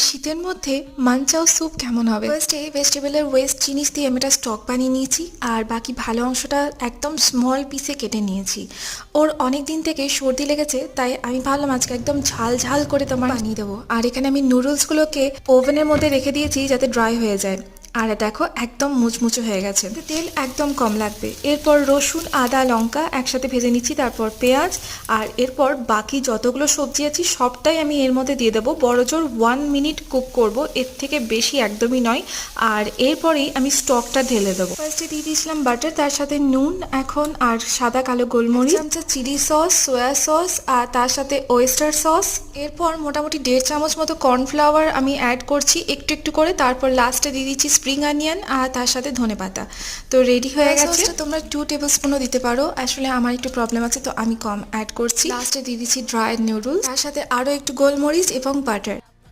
শীতের মধ্যে manchow soup কেমন হবে। ফার্স্টে ভেজিটেবলের ওয়েস্ট জিনিস দিয়ে আমি একটা স্টক বানিয়ে নিয়েছি, আর বাকি ভালো অংশটা একদম স্মল পিসে কেটে নিয়েছি। ওর অনেক দিন থেকে সর্দি লেগেছে, তাই আমি ভাবলাম আজকে একদম ঝাল ঝাল করে তোমার বানিয়ে দেবো। আর এখানে আমি নুডলসগুলোকে ওভেনের মধ্যে রেখে দিয়েছি যাতে ড্রাই হয়ে যায়। আর দেখো একদম মুচমুচে হয়ে গেছে, তেল একদম কম লাগবে। এরপর রসুন আদা লঙ্কা একসাথে ভেজে নিচ্ছি, তারপর পেঁয়াজ, আর এরপর বাকি যতগুলো সবজি আছে সবটাই আমি এর মধ্যে দিয়ে দেবো। বড়জোর 1 মিনিট কুক করব, এর থেকে বেশি একদমই নয়। আর এরপরেই আমি স্টকটা ঢেলে দেবো। ফার্স্টে দিয়ে দিয়েছিলাম বাটার, তার সাথে নুন এখন আর সাদা কালো গোলমরিচ, চামচা চিলি সস, সয়া সস, আর তার সাথে ওয়েস্টার সস। এরপর মোটামুটি 1.5 চামচ মতো কর্নফ্লাওয়ার আমি অ্যাড করছি একটু একটু করে। তারপর লাস্টে দিয়ে দিচ্ছি স্প্রিং অনিয়ন আর তার সাথে ধনেপাতা। তো রেডি হয়ে গেছে। তোমরা 2 টেবিলস্পুনও দিতে পারো, আসলে আমার একটু প্রবলেম আছে তো আমি কম অ্যাড করছি। লাস্টে দিয়ে দিচ্ছি ড্রাই নুডলস, তার সাথে আরও একটু গোলমরিচ এবং বাটার।